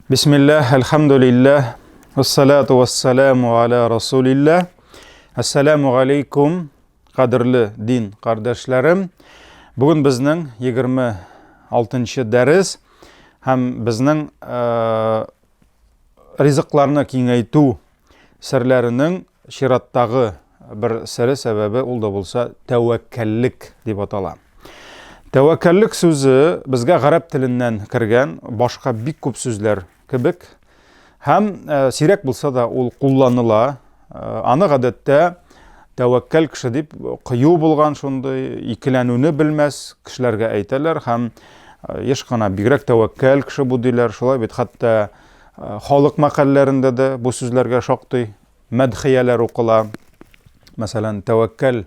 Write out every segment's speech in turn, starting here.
Бисмиллах, алхамдулиллах, ассалату вассаламу аля расулиллах. Ассаламу алейкум, қадірлі дин қардашларым. Бүгін біздің 26-шы дәріс, һәм біздің ризықларны кеңейту сірлерінің шираттағы бір сірі сәбәбі ол да болса тәуәккәллік деп атала. Тәуәккәллік сөзі бізге ғарап тілінен кірген башқа бик көп сөзлер кебек, һәм сирәк булса да ул кулланыла. Аны гадәттә тәвәккәл кеше дип кыю булган шундый икеләнүне белмәс кешеләргә әйтәләр, һәм еш кына бигрәк тәвәккәл кеше бу диләр. Шулай бит хәтта халык мәкальләрендә дә бу сүзләргә шактый мәдхияләр укыла. Мәсәлән, тәвәккәл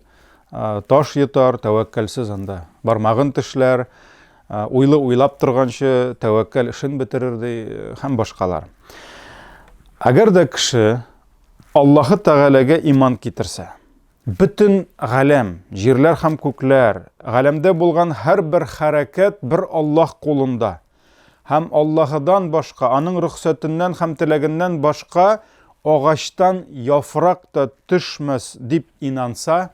таш йотар, тәвәккәлсез анда бармагын тешләр, уйлап торганчы тәвәккәл эшен бетерер ди, һәм башкалар. Әгәр дә кеше Аллаһы Тәгаләгә иман китерсә, бөтен галәм, җирләр һәм күкләр, галәмдә булган һәр бер хәрәкәт бер Аллаһ кулында, һәм Аллаһыдан башка, аның рөхсәтеннән һәм теләгеннән башка агачтан яфрак та төшмәс дип инанса,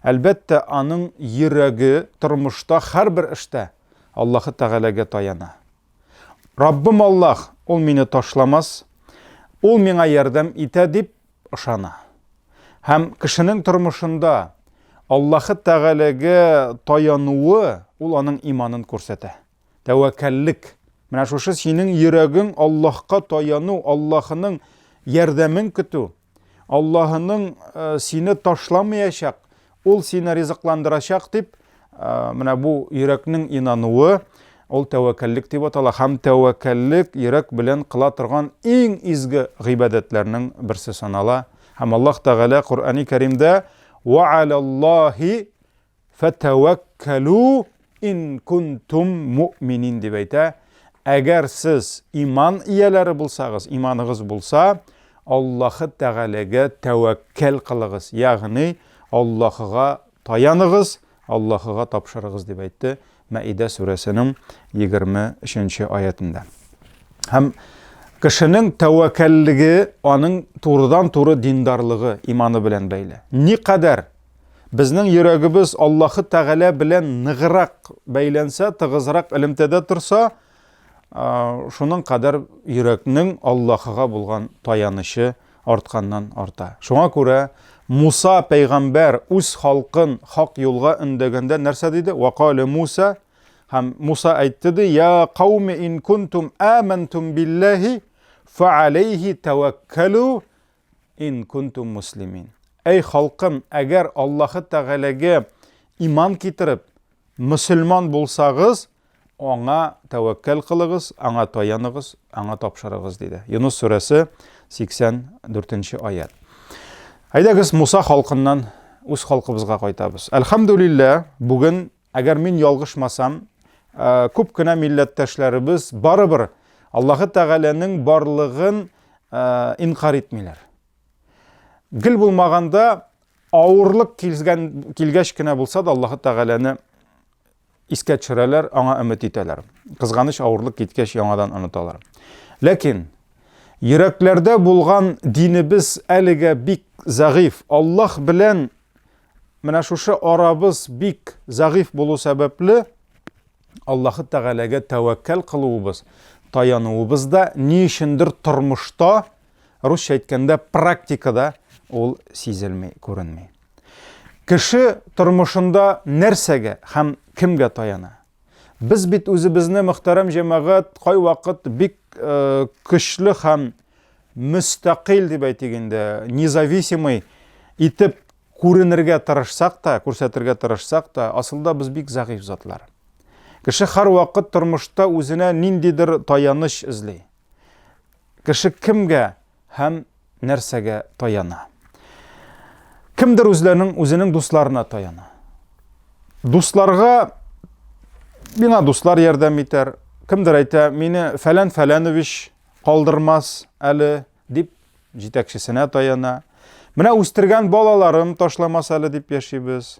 әлбәттә аның йөрәге тормышта һәр бер эштә Аллаһы Тәгаләгә таяна. Раббым Аллаһ, ул мине ташламас, ул миңа ярдәм итә дип ышана. Һәм кешенең тормышында Аллаһы Тәгаләгә таянуы ул аның иманын күрсәтә. Тәвәккәллек. Менә шушы синең йөрәгең Аллаһка таяну, Аллаһының ярдәмен көтү, Аллаһының сине ташламаячак, ул сине ризыкландырачак дип, менә бу йөрәкнең инануы, ул тәвәккәллек дип атала. Һәм тәвәккәллек йөрәк белән кыла торган иң изге гыйбадәтләрнең берсе санала. Һәм Аллаһ Тәгалә Куръани Кәримдә «Ва алаллаһи фатаваккалу ин кунтум муъминин» дип әйтә. Әгәр сез иман ияләре булсагыз, иманыгыз булса, Аллаһы Тәгаләгә тәвәккәл кылыгыз, ягъни Аллаһыга таяныгыз, Аллаһыга тапшырыгыз дип әйтте Мәидә сүрәсенең 23-нче аятында. Һәм кешенең тәвәккәллеге аның турыдан-туры диндарлыгы, иманы белән бәйле. Никадәр безнең йөрәгебез Аллаһы Тәгалә белән ныграк бәйләнсә, тыгызрак элемтәдә торса, шуның кадәр йөрәкнең Аллаһыга булган таянышы артканнан арта. Шуңа күрә Муса пәйгамбәр үз халкын хак юлга өндәгәндә нәрсә диде? Вaqala Муса, һәм Муса әйтте ди: "Я кауми ин кунтум амантум биллаһи фа'алейһи таваккалу ин кунтум муслимин." Эй халкым, әгәр Аллаһы Тәгаләгә иман китереп, мөселман булсагыз, аңа тәвәккәл кылыгыз, аңа таяныгыз, аңа тапшырыгыз диде. Юнус сүрәсе 84-нче аят. Әйдәгез Муса халкыннан үз халкыбызга кайтабыз. Әлхәмдүлилләh, бүген әгәр мин ялгышмасам, күп кенә милләттәшләребез барыбер Аллаһы Тәгаләнең барлыгын инкар итмиләр. Гел булмаганда авырлык килгәч кенә булса да Аллаһы Тәгаләне искә төшерәләр, аңа өмет итәләр. Кызганыч авырлык киткәч яңадан оныталар. Ләкин йөрәкләрдә булган динебез әлегә бик зәгыйф. Аллаһ белән менә шушы арабыз бик зәгыйф булу сәбәпле Аллаһы Тәгаләгә тәвәккәл кылуыбыз, таянуыбыз да ни өчендер тормышта, русча әйткәндә практикада ул сизелмәй, күренмәй. Кеше тормышында нәрсәгә һәм кемгә таяна? Без бит үзебезне, мөхтәрәм җәмәгать, кай вакыт бик көчле һәм мустақил дип әйтгәндә, независимый итеп күренергә тырышсак та, күрсәтергә тырышсак та, асылда без бик зәгыйф затлар. Кеше һәр вакыт тормышта үзенә ниндидер таяныш эзли. Кеше кемгә һәм нәрсәгә таяна? Кемдер үзенең дусларына таяна. Дусларга миңа дуслар ярдәм итәр. Кемдер әйтә, мине фәлән-фәләнович калдырмас әле дип җитәкчесенә таяна. Менә үстергән балаларым ташламас әле дип яшибез.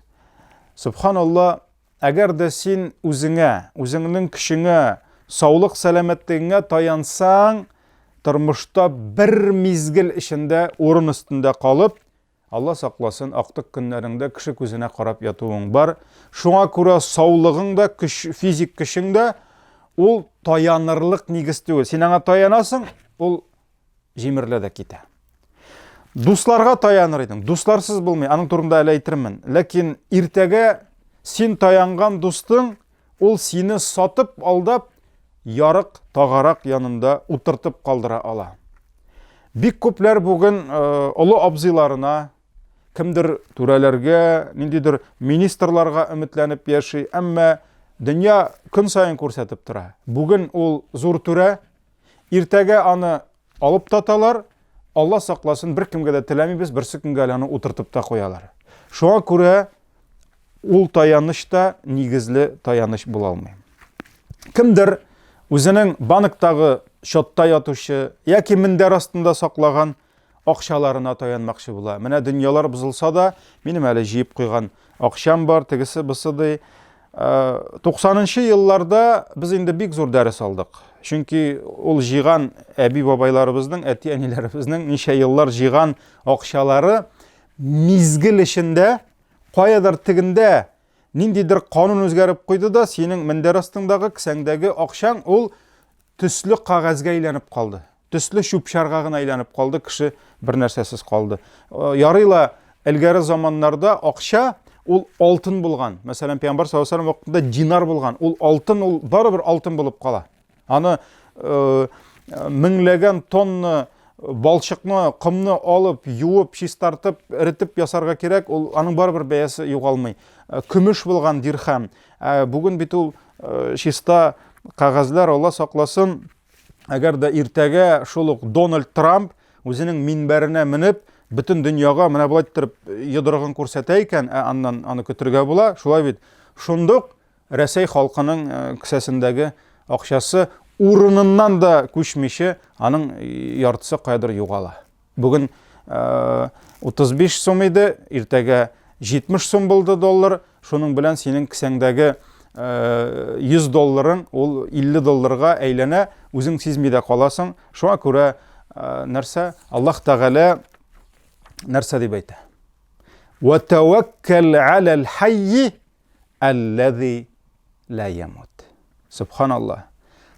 Субханалла, әгәр дә син үзеңнең көчеңә саулык сәламәтлегеңә таянсаң, тормышта бер мизгел ішінде орын өстендә калып, Алла сакласын, актык көннәреңдә кеше күзенә карап ятуың бар. Шуңа күрә саулыгың да, физик көчең дә ул таянырлык нигез түгел. Син аңа таянасың, ул җимерле дә китә. Дусларга таяныр идең. Дусларсыз булмый, аның турында әле әйтермен. Ләкин иртәгә син таянган дустың, ул сине сатып, алдап, ярык, тагарак янында утыртып калдыра ала. Бик күпләр бүген олы абзыйларына, кемдер түрәләргә, ниндидер министрларга өметләнеп яши, әмма дөнья көн сайын күрсәтеп тора. Бүген ул зур түрә, иртәгә аны алып таталар, Алла сакласын, бер кемгә дә теләмибез, берсе көнгә аны утыртып та куялар. Шуңа күрә ул таяныш та нигезле таяныш була алмый. Кемдер үзенең банктагы счетта ятучы яки миндәр астында саклаган акчаларына таянмакчы була. Менә дөньялар бузылса да, минем әле җыеп куйган акчам бар, тегесе бысыды. 90-нчы елларда без инде бик зур дәрес алдык. Чөнки ул җыйган әби бабайларыбызның, әти әниләребезнең ничә еллар җыйган акчалары мизгел эчендә, каядыр тегендә ниндидер канун үзгәреп куйды да, синең миндәр астындагы кесәңдәге акчаң ул төсле кагазга әйләнеп калды. Төсле чүп-чарга гына әйләнеп калды, кеше бер нәрсәсез калды. Ярыйла элгәре заманнарда акча ул алтын булган. Мәсәлән, Пәйгамбәр саллаллаһу алейһи ва саллям вакытында динар булган. Ул алтын, ул барыбер алтын булып кала. Аны меңләгән тонна балчыкны, кымны алып, юып, чистартып, эритеп ясарга кирәк, ул аның барыбер бәясе югалмый. Көмеш булган дирхам. Бүген бит ул чиста кагазлар, Алла сакласын, әгәр дә иртәгә шул ук Дональд Трамп үзенең минбәренә менеп, бөтен дөньяга менә булай итеп йодрыгын күрсәтә икән, аннан аны көтергә була. Шулай бит. Шундук Рәсәй халкының кесәсендәге акчасы урыныннан да күчмичә, аның яртысы кайдыр югала. Бүген 35 сум иде, иртәгә 70 сум булды доллар. Шуның белән синең кесәңдәге 100 долларың ул 50 долларга әйләнә, үзең сизми дә каласың. Шуңа күрә нәрсә? Аллаһ Тәгалә нәрсә дип әйтә? Ва таваккал алал хайй аллази ла ямут. Субханаллах.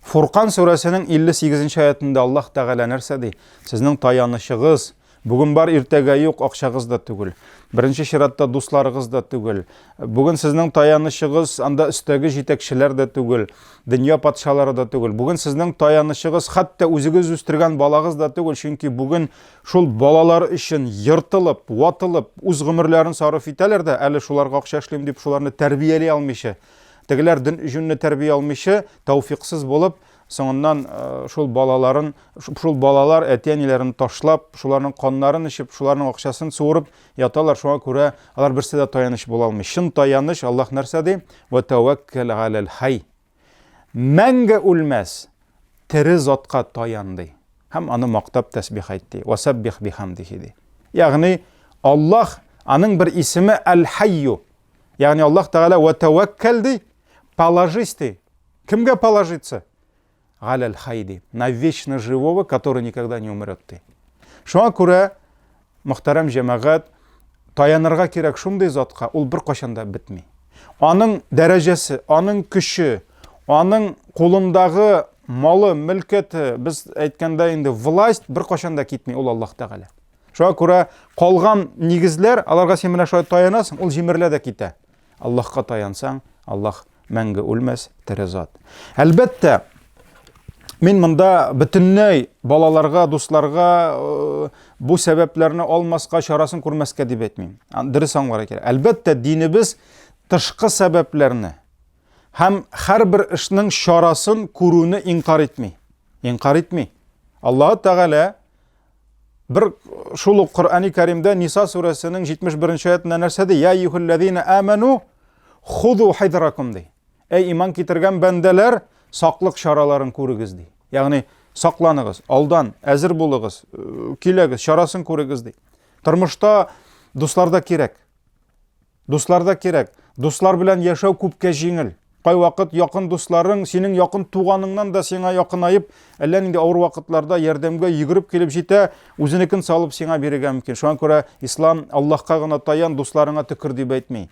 Фуркан сүрәсенең 58-нче аятында Аллаһ Тәгалә нәрсә ди? Сезнең таянышыгыз бүген бар, иртәгә юк, акчагыз да түгел. Беренче чиратта дусларыгыз да түгел. Бүген сезнең таянышыгыз анда өстәге җитәкчеләр дә түгел, дөнья патшалары да түгел. Бүген сезнең таянышыгыз хәтта үзегез үстергән балагыз да түгел, чөнки бүген шул балалар өчен йыртылып, ватылып, үз гомерләрен сарыф итәләр дә, әле шуларга акча эшлим дип шуларны тәрбияли алмыйча, тегеләр җүнне тәрбия алмыйча, тәүфиксыз булып, соңыннан шул балалар әти-әниләрен ташлап, шуларның каннарын ичеп, шуларның акчасын суырып яталар. Шуңа күрә алар берсе дә таяныш була алмый. Шын таяныш Аллаһ нәрсә ди? Ва таваккал алал хай. Мәңге үлмәс тере затка таянды. Һәм аны мактап тәсбих әйтте. Ва саббих бихамдихи ди. Ягъни Аллаһ аның бер исеме әл-хайю. Ягъни Аллаһ Тәгалә ва таваккал ди, положись ты. Кемгә положиться? Алал хайди, на вечно живого, который никогда не умрет ты. Шуңа күрә, мөхтәрәм җәмәгать, таянырга кирәк шундый затка, ул бер кашанда бетми. Аның дәрәҗәсе, аның көче, аның кулындагы малы, мөлкәте, без әйткәндә инде власть бер кашанда китми, ул Аллаһ Тәгалә. Шуңа күрә калган нигезләр, аларга син менә шулай таянасың, ул җимерлә дә китә. Аллаһка таянсаң, Аллаһ мәңге үлмәс, тере зат. Әлбәттә, мин монда бөтенләй балаларга, дусларга бу сәбәпләрне алмаска, чарасын күрмәскә дип әйтмим. Дөрес аңларга кирәк. Әлбәттә, динебез тышкы сәбәпләрне һәм һәрбер эшнең чарасын күрүне инкар итми. Инкар итми. Аллаһ Тәгалә бер шул ук Коръәни Кәримдә Ниса сүрәсенең 71-нче аятында нәрсә ди? Я аyyuhallazina аману худу хайдракум ди. Эй иман китергән бәндәләр, саклык чараларын күрегез ди. Ягъни сакланыгыз, алдан әзер булыгыз, килегез, чарасын күрегез ди. Тормышта дусларда кирәк. Дуслар белән яшәү күпкә җиңел. Кай вакыт якын дусларың, синең якын туганыңнан да сиңа якынайып, әллә нинди авыр вакытларда ярдәмгә йөгереп килеп җитә, үзенекен салып сиңа бирергә мөмкин. Шуңа күрә ислам Аллаһка гына таян, дусларыңа төкер дип әйтми.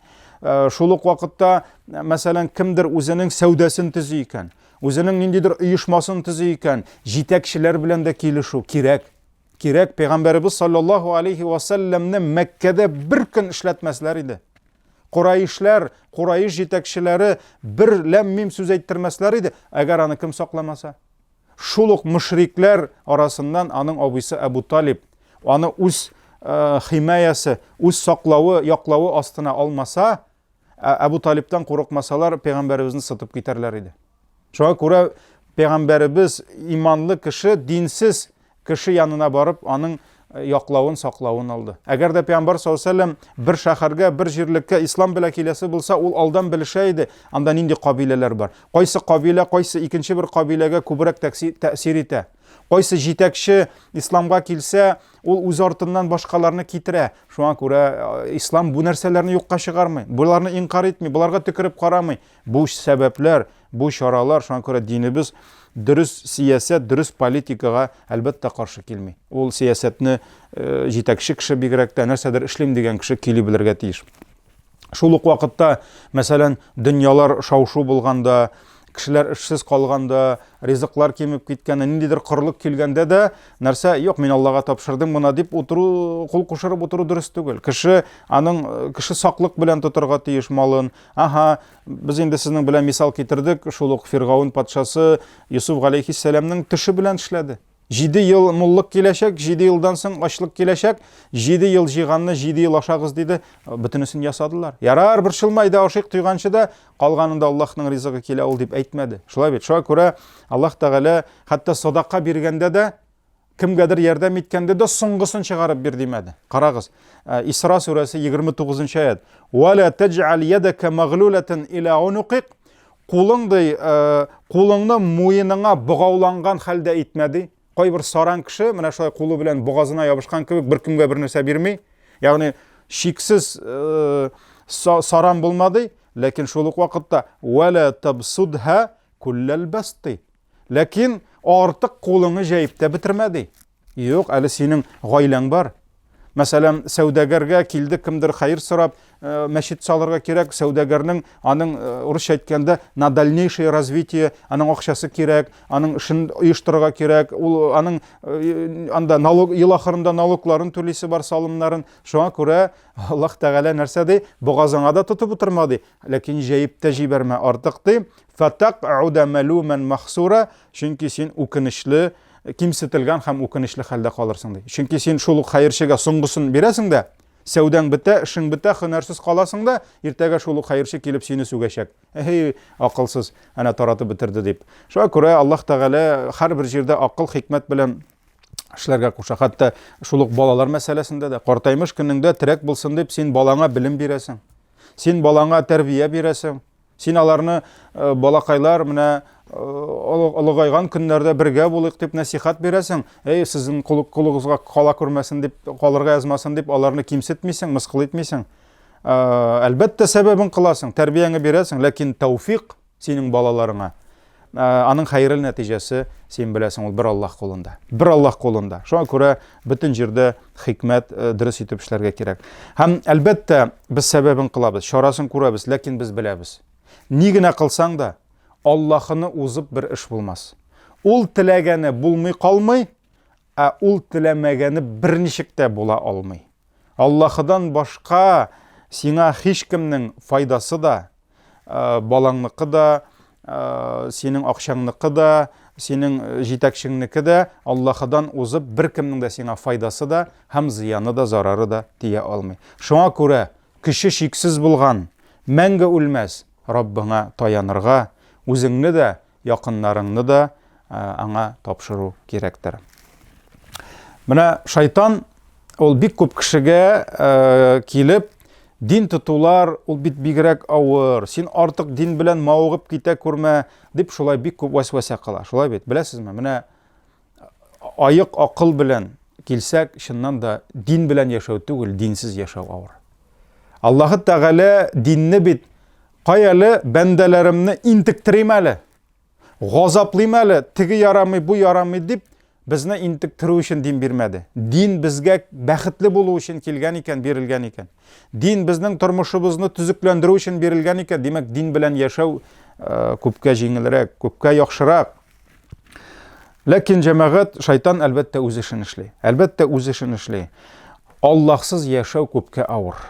Шул ук вакытта, мәсәлән, кемдер үзенең сәүдәсен төзи икән, үзенең ниндидер оешмасын төзи икән, җитәкчеләр белән дә килешү кирәк. Кирәк. Пәйгамбәрбез саллаллаһу алейхи ва салламны Мәккәдә бер көн эшләтмәсләр иде. Курайшлар, Курайш җитәкчеләре бер ләм-мим сүз әйттермәсләр иде, әгәр аны кем сакламаса. Шул ук мушриклар арасыннан аның абыйсы Әбу Талиб, аны үз химаясы, үз саклавы, яклавы астына алмаса, Әбу Талибтан курыкмасалар, пәйгамбәребезне сытып китәрләр иде. Шуңа күрә пәйгамбәребез иманлы кеше, динсез кеше янына барып, аның яклавын, саклавын алды. Әгәр дә Пәйгамбәр саллаллаһу алейһи ва саллям бер шәһәргә, бер җирлеккә ислам белән киләсе булса, ул алдан белешә иде, анда нинди кабиләләр бар. Кайсы кабилә, кайсы икенче бер кабиләгә күбрәк тәэсир итә. Кайсы җитәкче исламга килсә, ул үз артыннан башкаларны китерә. Шуңа күрә ислам бу нәрсәләрне юкка чыгармый, буларны инкар итми, буларга төкереп карамый. Бу сәбәпләр, бу чаралар, шуңа күрә динебез дөрес сиясәт, дөрес политикага әлбәттә каршы килми. Ул сиясәтне җитәкче кеше бигрәк тә нәрсәдер эшлим дигән кеше кили белергә тиеш. Шул ук вакытта, мәсәлән, дөньялар шау-шу булганда, кешеләр эшсез калганда, ризыклар кимеп киткәндә, ниндидер кырлык килгәндә дә, нәрсә, юк, мин Аллага тапшырдым моны дип утыру, кул кушырып утыру дөрес түгел. Кеше саклык белән тотырга тиеш малын. Без инде сезнең белән мисал китердек, шул ук Фиргавун патшасы Юсуф алейхиссәламның төше белән эшләде. 7 ел муллык киләчәк, 7 елдан соң ачлык киләчәк, 7 ел җыйганны 7 ел ашагыз диде, бөтенесен ясадылар. Ярар, бер шылмайда ашык туйганчы да, калганында Аллаһның ризыгы килә ул дип әйтмәде. Шулай бит. Шуңа күрә Аллаһ Тәгалә хәтта садака биргәндә дә, кемгәдер ярдәм иткәндә дә соңгысын чыгарып бир димәде. Карагыз, Исра сүрәсе 29-нчы аят. "Ва ла тадж'ал ядака магълулатан иля унуқик", кулыңны муеныңа богауланган хәлдә итмәде. Кайбер саран кеше, менә шулай кулы белән бугазына ябышкан кебек, бер кемгә бер нәрсә бирми. Ягъни шиксез саран булмады, ләкин шул ук вакытта "Вала табсудха куллал басти", ләкин артык кулыңны җәеп тә бетермәде. Юк, әле синең гаиләң бар. Мәсәлән, сәүдәгәргә килде, кемдер хәер сорап, мәчет салырга кирәк, сәүдәгәрнең аның урысча әйткәндә на дальнейшее развитие, аның акчасы кирәк, аның эшен оештырырга кирәк, ул аның анда налог, ел ахырында налогларын түлисе бар, салымнарын. Шуңа күрә Аллаһ Тәгалә нәрсә ди? Бугазыңа да тотып утырмады, ләкин җәеп тә җибәрмә, артык ди. Фатaq'уда малуман махсура, чөнки син үкенечле, кимсетелгән һәм үкенечле хәлдә калырсың ди. Чөнки син шул ук хәерчегә соңгысын бирәсең дә, сәүдәң бетә, эшең бетә, һөнәрсез каласың да, иртәгә шул ук хәерче килеп сине сүгәчәк. Акылсыз, әнә таратып бетерде дип. Шуңа күрә Аллаһ Тәгалә һәрбер җирдә акыл, хикмәт белән эшләргә куша. Хәтта шул ук балалар мәсьәләсендә дә, картаймыш көнеңдә терәк булсын дип, син балаңа белем бирәсең. Син балаңа тәрбия бирәсең. Син аларны балакайлар менә олыгайган көннәрдә бергә булыйк дип насихат бирәсең. Сезнең кулыгызга кала күрмәсен дип, калырга язмасын дип, аларны кимсетмисең, мыскыл итмисең. Әлбәттә сәбәбен кыласың, тәрбияңне бирәсең, ләкин тәүфик синең балаларыңа, аның хәйрел нәтиҗәсе син беләсең, ул бер Аллаһ кулында. Бер Аллаһ кулында. Шуңа күрә бөтен җирдә хикмәт дөрес итеп эшләргә кирәк. Һәм әлбәттә без сәбәбен кылабыз, чарасын күрәбез, ләкин без беләбез. Ни генә кылсаң да Аллаһыны узып бер эш булмас. Ул теләгәне булмый калмый, ул теләмәгәне берничек тә була алмый. Аллаһыдан башка сиңа һичкемнең файдасы да, балаңныкы да, синең акчаңныкы да, синең җитәкчеңнеке дә Аллаһыдан узып бер кемнең дә сиңа файдасы да, һәм зыяны да, зарары да тия алмый. Шуңа күрә кеше шиксез булган, мәңге үлмәс Раббыңа таянырга, үзеңне дә, якыннарыңны да аңа тапшыру кирәктер. Менә шайтан ул бик күп кешегә килеп, дин тотулар ул бит бигрәк авыр, син артык дин белән мавыгып китә күрмә, дип шулай бик күп вәсвәсә кыла. Шулай бит, беләсезме? Менә аяк акыл белән килсәк, чыннан да дин белән яшәү түгел, динсез яшәү авыр. Аллаһ Тәгалә динне бит Кай әле бәндәләремне интектерим әле, газаплыйм әле, теге ярамый, бу ярамый дип, безне интектерү өчен дин бирмәде. Дин безгә бәхетле булу өчен килгән икән, бирелгән икән. Дин безнең тормышыбызны төзекләндерү өчен бирелгән икән. Димәк, дин белән яшәү күпкә җиңелрәк, күпкә яхшырак. Ләкин җәмәгать, шайтан әлбәттә үз эшен эшли. Әлбәттә үз эшен эшли. Аллаһсыз яшәү күпкә авыр.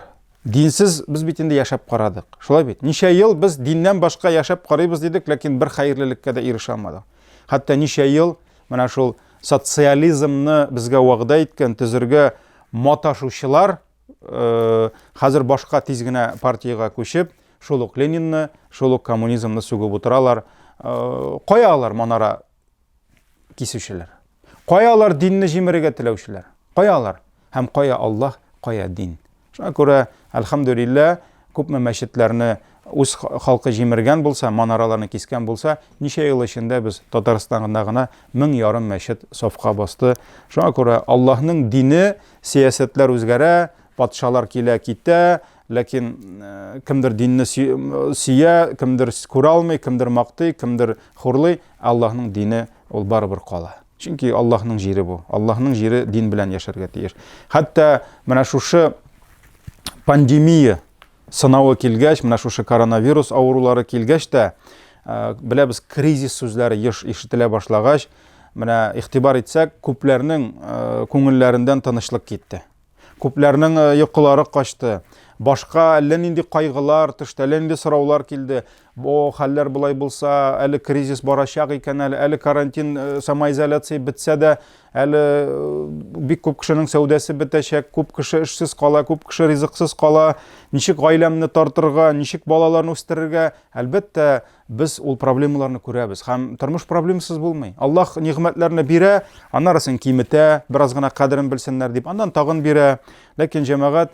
Динсез без бит инде яшәп карадык. Шулай бит. Ничә ел без диннән башка яшәп карыйбыз дидек, ләкин бер хәерлелеккә дә ирешә алмадык. Хәтта ничә ел менә шул социализмны безгә вәгъдә иткән төзергә маташучылар хәзер башка тиз генә партияга күчеп, шул ук Ленинны, шул ук коммунизмны сүгеп утыралар. Каялар манара кисүчеләр. Каялар динне җимерергә теләүчеләр. Каялар. Һәм кая Аллаһ, кая дин. Шуңа күрә, әлхәмдүлилләh, күпме мәчетләрне үз халкы җимергән булса, манараларны кискән булса, ничә ел эчендә без Татарстанда гына 1200 мәчет сафка басты. Шуңа күрә Аллаһның дине, сиясәтләр үзгәрә, патшалар килә китә, ләкин кемдер динне сөя, кемдер күрә алмый, кемдер мактый, кемдер хурлый, Аллаһның дине ул барыбер кала. Чөнки Аллаһның җире бу. Аллаһның җире дин белән яшәргә тиеш. Хәтта менә шушы пандемия сынавы килгәч, менә шушы коронавирус авырулары килгәч тә, беләбез, кризис сүзләре ишетелә башлагач, менә игътибар итсәк, күпләрнең күңелләрендән тынычлык китте. Күпләрнең йокылары качты. Башка әллә нинди кайгылар, төштә әллә нинди сораулар килде. Бу хәлләр булай булса, әле кризис барачак икән, әле карантин, самоизоляция бетсә дә, әле бик күп кешенең сәүдәсе бетәчәк, күп кеше эшсез кала, күп кеше ризыксыз кала, ничек гаиләмне тартырга, ничек балаларны үстерергә. Әлбәттә, без ул проблемаларны күрәбез. Һәм тормыш проблемасыз булмый. Аллаһ нигъмәтләрне бирә, аннарысын киметә, бераз гына кадерен белсеннәр дип, аннан тагын бирә. Ләкин җәмәгать,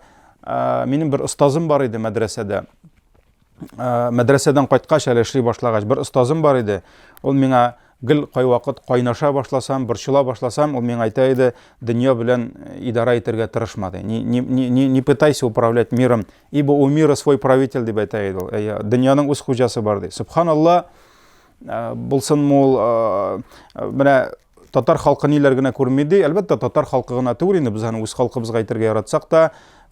минем бер остазым бар иде мәдрәсәдә. Мәдрәсәдән кайткач, әле эшли башлагач, бер остазым бар иде. Ул миңа гел кайвакыт кайнаша башласам, борчыла башласам, ул миңа әйтә иде, дөнья белән идара итәргә тырышма ди. Не пытайся управлять миром, ибо у мира свой правитель дип әйтә иде ул. Дөньяның үз хуҗасы бар ди. Субханалла, булсын ул менә татар халкы ниләр генә күрмиде. Әлбәттә, татар халкы гына түгел инде, без аны үз халкыбызга әйтергә яратсак та,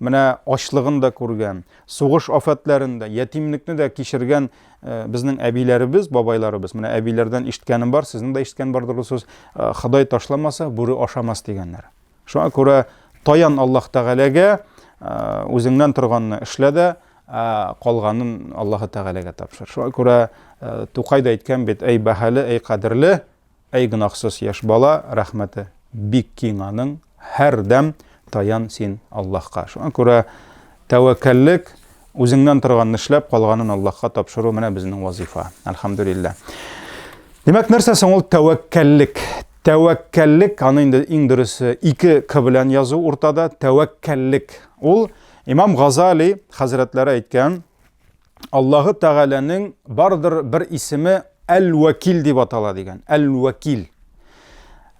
менә ачлыгын да күргән, сугыш афәтләрен дә, ятимлекне дә кичергән безнең әбиләребез, бабайларыбыз. Менә әбиләрдән ишеткәнем бар, сезнең дә ишеткән бардыр ул сүз, Ходай ташламаса, бүре ашамас дигәннәр. Шуңа күрә таян Аллаһ Тәгаләгә, үзеңнән торганны эшлә дә, калганын Аллаһ Тәгаләгә тапшыр. Шуңа күрә Тукай да әйткән бит, әй бәһале, әй кадерле, әй гынахсыз яшь бала, рәхмәте бик киң аның, һәрдәм таян син Аллаһка. Шуңа күрә тәвәккәллек, үзеңнән торганны эшләп, калганын Аллаһка тапшыру менә безнең вазифа. Әлхәмдүлилләh. Димәк, нәрсә соң ул тәвәккәллек? Тәвәккәллек, аны инде иң дөресе 2 к белән язу уртада, тәвәккәллек. Ул Имам Газали хәзрәтләре әйткән, Аллаһы Тәгаләнең бардыр бер исеме Әл-Вәкил дип атала дигән. Әл-Вәкил.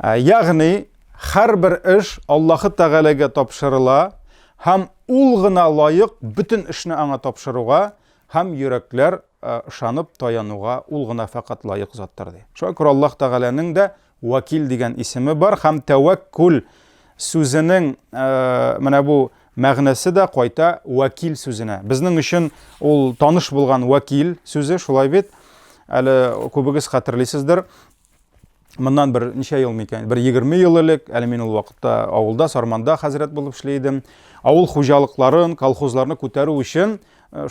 Ягъни һәрбер эш Аллаһы Тәгаләгә тапшырыла, һәм ул гына лайык бүтән эшне аңа тапшыруга, һәм йөрәкләр ышанып таянуга ул гына фақат лайык заттыр ди. Шуңа күрә Аллаһ Тәгаләнең дә Вәкил дигән исеме бар, һәм тәвәккүл сүзенең менә бу мәгънәсе дә кайта Вәкил сүзенә. Безнең өчен ул таныш булган Вәкил сүзе, шулай бит. Әле күбегез хәтерлисездер. Моннан бер ничә ел микән? Бер 20 ел элек, әле мин ул вакытта авылда, Сарманда хәзрәт булып эшли идем. Авыл хуҗалыкларын, колхозларны күтәрү өчен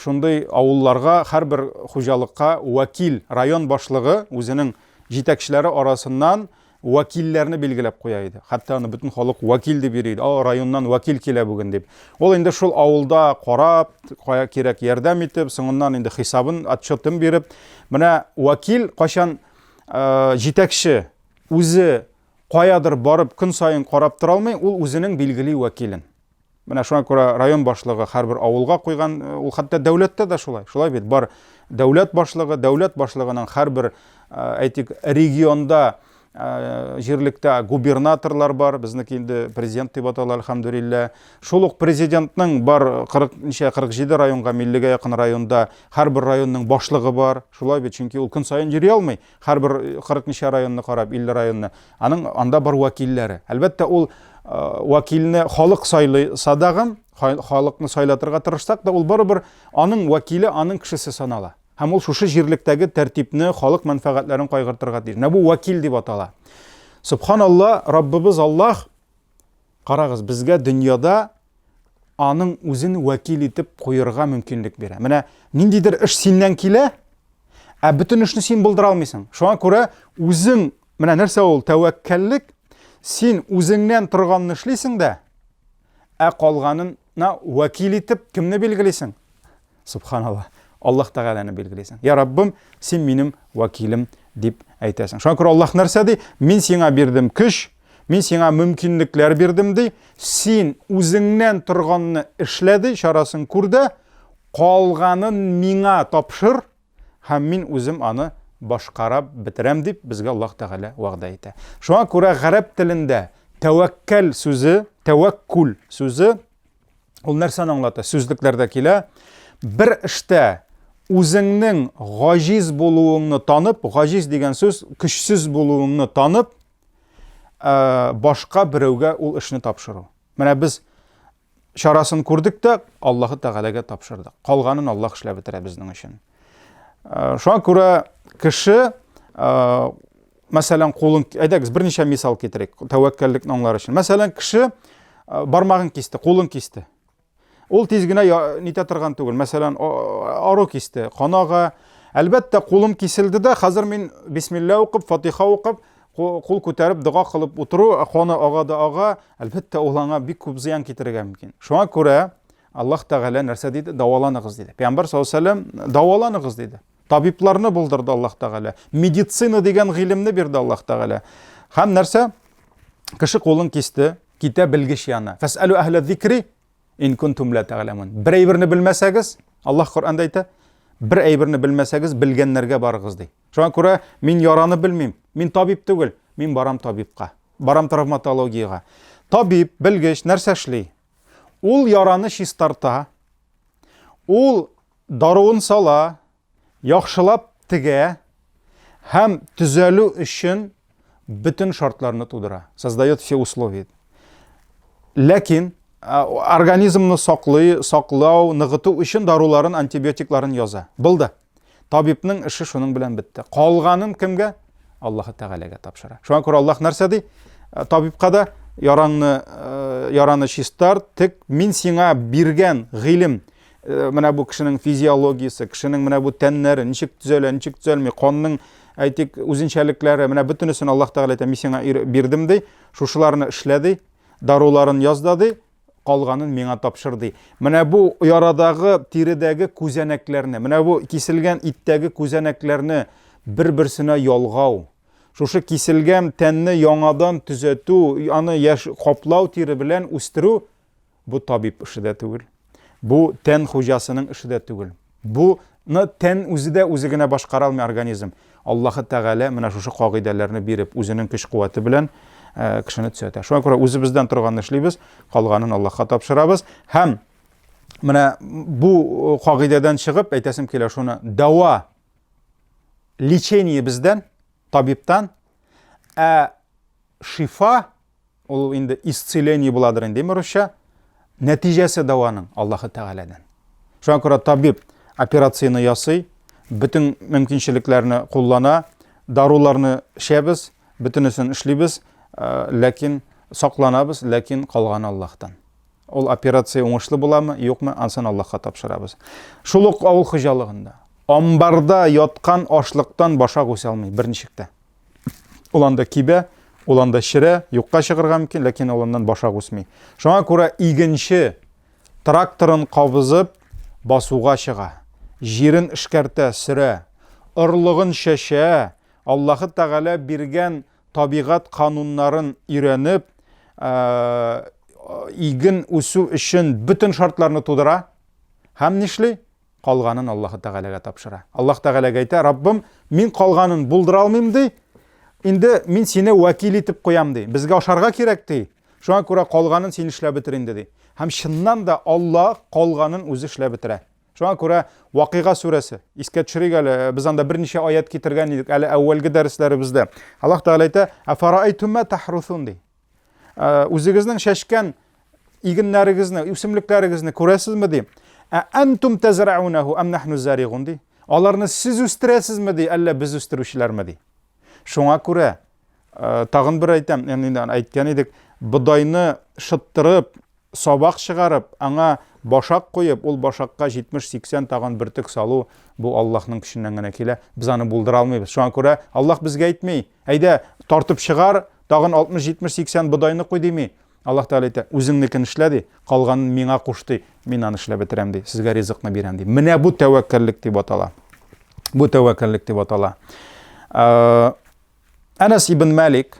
шундый авылларга, һәрбер хуҗалыкка Вәкил, район башлыгы үзенең җитәкчеләре арасыннан вәкилләрне билгеләп куя иде. Хәтта аны бөтен халык вәкил дип йөри иде. Районнан вәкил килә бүген дип. Ул инде шул авылда карап, кая кирәк ярдәм итеп, соңыннан инде хисабын, отчетын биреп, менә вәкил кашан җитәкче үзе каядыр барып көн сайын карап тора алмый, ул үзенең билгели вәкилен. Менә шуңа күрә район башлыгы һәрбер авылга куйган, ул хәтта дәүләттә дә шулай. Шулай бит, бар дәүләт башлыгының һәрбер әйтик регионда жерлікті губернаторлар бар, біздікі енді президент деп аталар, алхамдулилля. Шул ук президентның бар 47 районға, 50-ге якын районда һәр бір районның башлығы бар. Шулай бит, чөнки ул көн сайын йөри алмый. Һәр бір 40 районны карап, 50 районны. Аның анда бар вәкилләре. Әлбәттә, ул вәкилне халык сайлый садагым, халыкны сайлатырга тырышсак да, ул барыбер аның вәкиле, аның кешесе санала. Һәм ул шушы җирлектәге тәртипне, халык мәнфәгатьләрен кайгыртырга тиеш. Менә бу вәкил дип атала. Субханалла, Раббыбыз Аллаһ, карагыз, безгә дөньяда аның үзен вәкил итеп куярга мөмкинлек бирә. Менә ниндидер эш синнән килә, бөтен эшне син булдыра алмыйсың. Шуңа күрә үзең, менә нәрсә ул тәвәккәллек, син үзеңнән торганны эшлисең дә, калганына вәкил итеп кемне билгелисең? Субханалла. Аллаһ Тәгаләне билгелисең. Я Раббым, син минем вәкилем дип әйтәсең. Шуңа күрә Аллаһ нәрсә ди? Мин сиңа бирдем көч, мин сиңа мөмкинлекләр бирдем ди. Син үзеңнән торганны эшләде, чарасын күрде, калганын миңа тапшыр, һәм мин үзем аны башкарап бетерәм дип безгә Аллаһ Тәгалә вәгъдә итә. Шуңа күрә гарәп телендә тәвәккәл сүзе, тәвәккүл сүзе ул нәрсәне аңлата? Сүзлекләрдә килә. Бер эштә үзеңнең гаҗиз булуыңны танып, гаҗиз дигән сүз көчсез булуыңны танып, башка берәүгә ул эшне тапшыру. Менә без чарасын күрдек тә, Аллаһ Тәгаләгә тапшырдык. Калганын Аллаһ эшләп бетерә безнең өчен. Шуңа күрә кеше, мәсәлән, кулын, әйдәгез, берничә мисал китерик, тәвәккәллекне аңлар өчен. Мәсәлән, кеше бармагын кисте, кулын кисте. Ул тиз генә нитә торган түгел. Мәсәлән, ару кисте, канага. Әлбәттә, кулым киселде дә, хәзер мин бисмилла укып, Фатиха укып, кул күтәреп дуга кылып утыру, каны ага, әлбәттә, ул аңа бик күп зыян китерергә мөмкин. Шуңа күрә Аллаһ Тәгалә нәрсә диде? Даваланыгыз диде. Пәйгамбәр саллаллаһу алейһи ва саллям даваланыгыз диде. Табибларны булдырды Аллаһ Тәгалә. Медицина дигән гыйлемне бирде Аллаһ Тәгалә. Һәм нәрсә? Кеше кулын кисте, китә белгеч яна. Фасалу ахла зикри ин кунтум ла тәгъламун. Бер әйберне белмәсәгез, Аллаһ Коръәндә әйтә, бер әйберне белмәсәгез, белгәннәргә барыгыз ди. Шуңа күрә мин яраны белмим. Мин табиб түгел, мин барам табибка. Барам травматологиягә. Табиб, белгеч нәрсә эшли? Ул яраны чистарта. Ул даруын сала, яхшылап тегә һәм төзәлү өчен бөтен шартларны тудыра. Создает все условия. Ләкин организмны саклау, ныгыту өчен даруларын, антибиотикларын яза. Булды. Табибның эше шуның белән бетте. Калганын кемгә? Аллаһ Тәгаләгә тапшыра. Шуңа күрә Аллаһ нәрсә ди? Табибка да яраны чистар, тик мин сиңа биргән гыйлем, менә бу кешенең физиологиясе, кешенең менә бу тәннәре, ничек төзәлә, ничек төзәлми, канның әйтик үзенчәлекләре, менә бөтенесен Аллаһ Тәгалә әйтә, мин сиңа бирдем ди, шушыларны эшләди, даруларын яздады, калганын миңа тапшырды. Менә бу ярадагы, тиредәге күзәнәкләрне, менә бу киселгән иттәге күзәнәкләрне бер-берсенә ялгау, шушы киселгән тәнне яңадан төзәтү, аны яш каплау тире белән үстерү, бу табиб эше дә түгел. Бу тән хуҗасының эше дә түгел. Буны тән үзе дә үзе генә башкара алмый организм. Аллаһ Тәгалә менә шушы кагыйдәләрне биреп, үзенең көч-куәте белән кешене төзәтә. Шуңа күрә үзебездән торганны эшлибез, калганын Аллаһка тапшырабыз. Һәм менә бу кагыйдәдән чыгып, әйтәсем килә шуны, дава, лечение бездән, табибтан, шифа, ул инде исцеление буладыр инде русча, нәтиҗәсе даваның Аллаһ Тәгаләдән. Шуңа күрә табиб операцияны ясый, бөтен мөмкинчелекләрне куллана, даруларны эшәбез, бөтенесен эшлибез, ләкин сакланабыз, ләкин калган Аллаһтан. Ул операция уңышлы буламы, юкмы, ансын Аллаһка тапшырабыз. Шул ук авыл хуҗалыгында амбарда яткан ашлыктан башак үсә алмый берничектә. Ул анда кибә, ул анда ширә, юкка чыгарга мөмкин, ләкин уланнан башак үсми. Шуңа күрә игенче тракторын кабызып басуга чыга, җирен эшкәртә, сөрә, ырлыгын шәшә, Аллаһ Тәгалә биргән табигать кануннарын өйрәнеп, иген үсү өчен бөтен шартларны тудыра, һәм нишли? Калганын Аллаһ Тәгаләгә тапшыра. Аллаһ Тәгаләгә әйтә, Раббым, мин калганын булдыра алмыйм ди, инде мин сине вәкил итеп куям ди. Безгә ашарга кирәк ди. Шуңа күрә калганын син эшләп бетер инде ди. Һәм чыннан да Аллаһ калганын үзе эшләп бетерә. Шуңа күрә Вакыйга сүрәсе. Искә төшерик әле, без анда берничә аят китергән идек әле әүвәлге дәресләребездә. Аллаһ Тәгалә әйтә: "Афарайтум ма тахрусун" ди. Үзегезнең шәшкән игеннәрегезне, үсемлекләрегезне күрәсезме ди? Антум тазраунаһу ам нахну заригун ди. Аларны сез үстерәсезме ди, әллә без үстерүчеләрме ди. Шуңа күрә тагын бер әйтәм, янә әйткән идек, бодайны шыттырып, сабак чыгарып, аңа башак куеп, ул башакка 70-80 тагын бөртек салу, бу Аллаһның көченнән генә килә. Без аны булдыра алмыйбыз. Шуңа күрә Аллаһ безгә әйтми, әйдә тартып чыгар, тагын 60-70-80 бодайны куй дими. Аллаһ Тәгалә әйтә: "Үзеңнекен эшлә ди, калганын миңа куш ди, мин аны эшләп бетерәм ди, сезгә ризыкны бирәм ди." Менә бу тәвәккәллек дип атала. Бу тәвәккәллек дип атала. Анас ибн Малик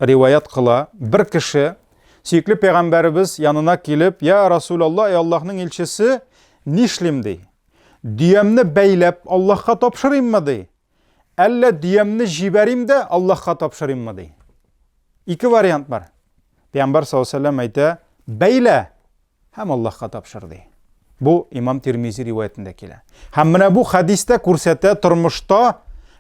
риваят кыла, бер кеше сөйкле пәйгамбәрбез янына килеп: "Я Расулаллах, ey Аллаһның илчесе, нишлим ди? Диямне бәйләп Аллаһка тапшырыйммы ди? Әллә диямне җибәрим дә Аллаһка тапшырыйммы ди?" Ике вариант бар. Пәйгамбәр саллаллаһу алейһи ва сәллям әйтә: "Бәйлә һәм Аллаһка тапшыр" ди. Бу Имам Тирмизи риваятендә килә. Һәм менә бу хадистә күрсәтә, тормышта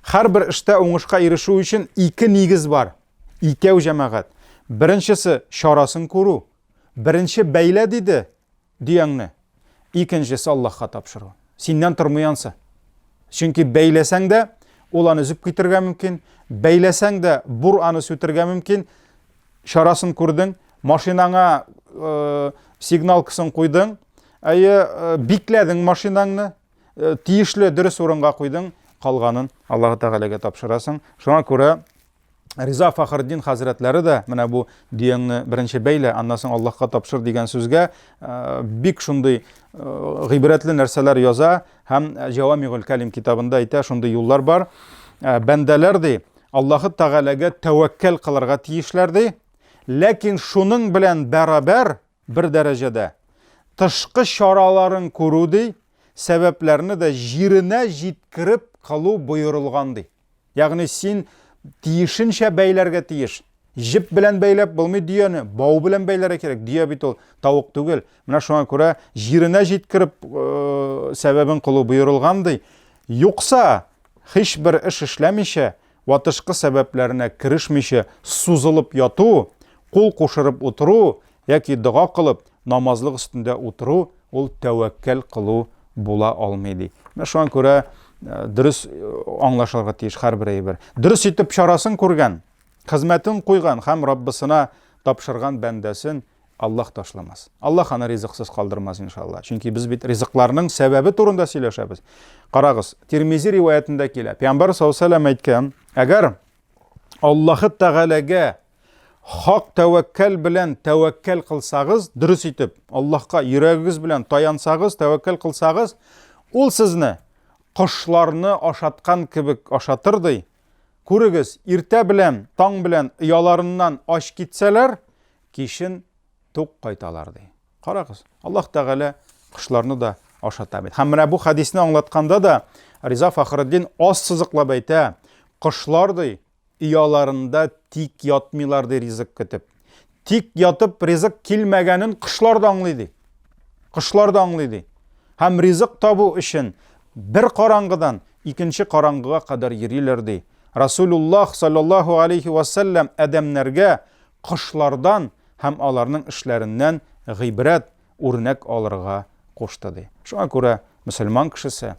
һәрбер эштә уңышка ирешү өчен ике нигез бар. Икәү җәмәгать. Беренчесе шарасын күрү. Беренче бәйлә диде дияңне. Икенчесе Аллаһка тапшыру. Синнән тормыянсы. Чөнки бәйләсәң дә ул аны үзеп китергә мөмкин, бәйләсәң дә бур аны сүтергә мөмкин. Шарасын күрдең, машинаңа сигналкасын куйдың, бикләдең машинаңны, тиешле дөрес урынга куйдың, калганын Аллаһ Тәгаләгә тапшырасың. Шуңа күрә Риза Фахриддин хәзрәтләре дә менә бу диеңне беренче бәйлә, аннан соң Аллаһка тапшыр дигән сүзгә бик шундый гыйбрәтле нәрсәләр яза һәм Җавамигул Калим китабында әйтә, шундый юллар бар. Бәндәләр ди Аллаһ Тәгаләгә тәвәккәл кылырга тиешләр ди. Ләкин шуның белән бәрабәр бер дәрәҗәдә тышкы чараларын күрү ди, сәбәпләрне дә җиренә җиткереп кылу буйрылган ди. Ягъни син тиешенчә бәйләргә тиеш. Җеп белән бәйләп булмый дияне, бау белән бәйләргә кирәк. Дия бит ул тавык түгел. Менә шуңа күрә җиренә җиткереп сәбәбен кылу буйрылган ди. Юкса һичбер эш эшләмичә, ватышкы сәбәпләренә керешмичә сузылып яту, кул кушырып утыру яки дуга кылып намазлык өстендә утыру, ул тәвәккәл кылу була алмый ди. Менә шуңа күрә дөрес аңлашылырга тиеш һәрбер әйбер. Дөрес итеп чарасын күргән, хезмәтен куйган һәм Раббысына тапшырган бәндәсен Аллаһ ташламас. Аллаһ аны ризыксыз калдырмас иншалла. Чөнки без бит ризыкларның сәбәбе турында сөйләшәбез. Карагыз, Тирмизи риваятендә килә. Пәйгамбәр саллаллаһу алейһи ва сәллям әйткән: "Әгәр Аллаһ Тәгаләгә хак тәвәккәл белән тәвәккәл кылсагыз, дөрес итеп, Аллаһка йөрәгегез белән таянсагыз, тәвәккәл кылсагыз, ул сезне кошларны ашаткан кебек ашатыр ди. Күрегез, иртә белән, таң белән яларыннан аш китсәләр, кишен тук кайталар ди." Карагыз, Аллаһ Тәгалә кошларны да ашата бит. Һәм менә бу хадисне аңлатканда да Риза Фахриддин аз сызыклап әйтә: "Кошлар ди яларында тик ятмыйлар ди ризык көтеп. Тик ятып ризык килмәгәнен кошлар да аңлый ди. Кошлар да аңлый ди. Һәм ризык табу өчен бер караңгыдан икенче караңгыга кадәр йөриләр ди. Расулуллаһ саллаллаһу алейһи ва сәллям адәмнәргә кошлардан һәм аларның эшләреннән гыйбрәт, үрнәк алырга кушты ди." Шуңа күрә мөселман кешесе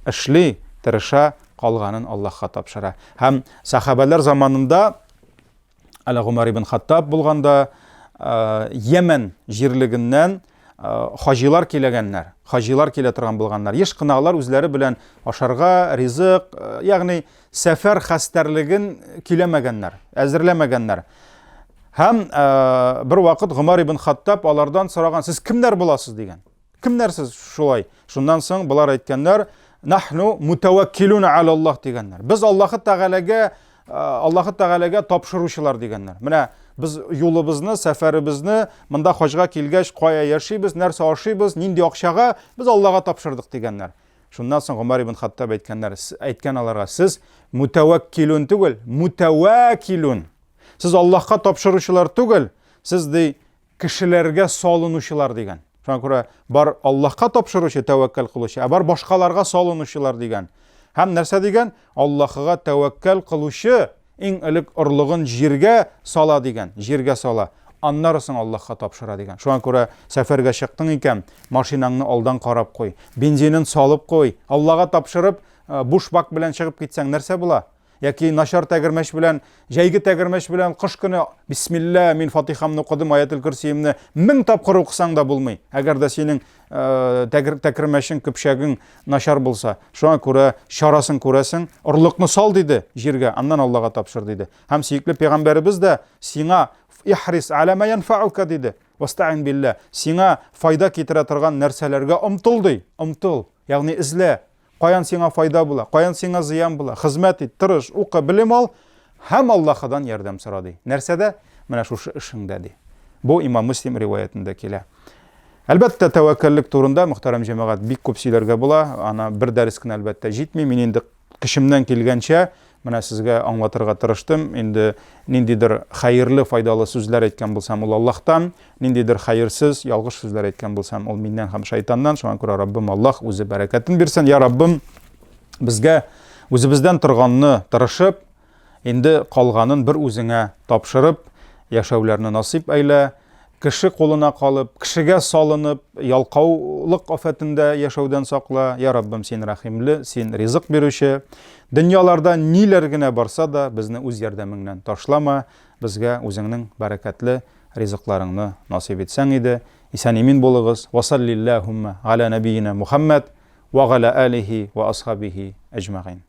эшли, тырыша, калганын Аллаһка тапшыра. Һәм сахабалар заманында Умар ибн Хаттаб булганда Йемен җирлегеннән хаҗилар килгәннәр. Хаҗилар килә торган булганнар. Еш кыналар үзләре белән ашарга ризык, ягъни сәфәр хәстәрлеген киләмәгәннәр, әзерләмәгәннәр. Һәм бер вакыт Умар ибн Хаттаб алардан сораган: "Сез кемнәр буласыз?" дигән. "Кемнәр сез шулай?" Шуннан соң булар әйткәннәр: "Нахну мутаваккилуна алаллаһ" дигәннәр. Без Аллаһ Тәгаләгә тапшыручылар дигәннәр. Менә без юлыбызны, сәфәребезне монда хаҗга килгәч, кая яшибез, нәрсә ашыйбыз, нинди акчага без Аллаһка тапшырдык дигәннәр. Шуннан соң Умар ибн Хаттаб әйткән аларга, сез мутаваккилун түгел, мутавакилун. Сез Аллаһка тапшыручылар түгел, сез кешеләргә салынучылар дигән. Шуңа күрә бар Аллаһка тапшыручы, тәвәккәл кылучы, бар башкаларга салынучылар дигән. Һәм нәрсә дигән? Аллаһка тәвәккәл кылучы иң элек орлыгын җиргә сала дигән, җиргә сала. Аннарысын Аллаһка тапшыра дигән. Шуңа күрә сәфәргә чыктың икән, машинаңны алдан карап куй, бензинын салып куй, Аллаһга тапшырып, буш бак белән чыгып китсәң нәрсә була? Яки начар тәгәрмәч белән, җәйге тәгәрмәч белән кыш көне бисмилла мин фатихамны укыдым, аятел курсиемне 1000 тапкыр укысаң да булмый. Әгәр дә синең тәгәрмәшең, көпшәгең начар булса, шуңа күрә чарасын күрәсең, орлыкны сал диде җиргә, аннан Аллаһга тапшыр диде. Һәм сөйкле пәйгамбәребез дә сиңа ихрис аля ма янфаука диде. Вастаин билла. Сиңа файда китерә торган нәрсәләргә омтыл ди. Омтыл, ягъни излә. Каян сиңа файда була, каян сиңа зыян була. Хезмәт ит, тырыш, укы, белем ал, һәм Аллаһыдан ярдәм сора ди. Нәрсәдә? Менә шушы эшеңдә ди. Бу Имам Муслим риваятында килә. Әлбәттә, тәвәккәллек турында мөхтәрәм җәмәгать бик күп сөйләргә була. Ана бер дәрес кенә әлбәттә җитми. Мин инде кешемнән килгәнчә менә сезгә аңлатырга тырыштым. Инде ниндидер хәерле, файдалы сүзләр әйткән булсам, ул Аллаһтан, ниндидер хәерсез, ялгыш сүзләр әйткән булсам, ул миннән һәм шайтаннан. Шуңа күрә Раббым Аллаһ үзе бәрәкәтен бирсен. Я Раббым, безгә үзебездән торганны тырышып, инде калганын бер үзеңә тапшырып, яшәүләрне насип әйлә. Кеше кулына калып, кешегә салынып, ялкаулык афәтендә яшәүдән сакла. Я Раббым, син рәхимле, син ризык бирүче. Дөньяларда ниләр генә барса да, безне үз ярдәмеңнән ташлама. Безгә үзеңнең бәрәкәтле ризыкларыңны насип итсәң иде. Исән-имин булыгыз. Ва саллиллахумма аля набiyina Мухаммад ва аля алихи ва асхабихи аҗмагин.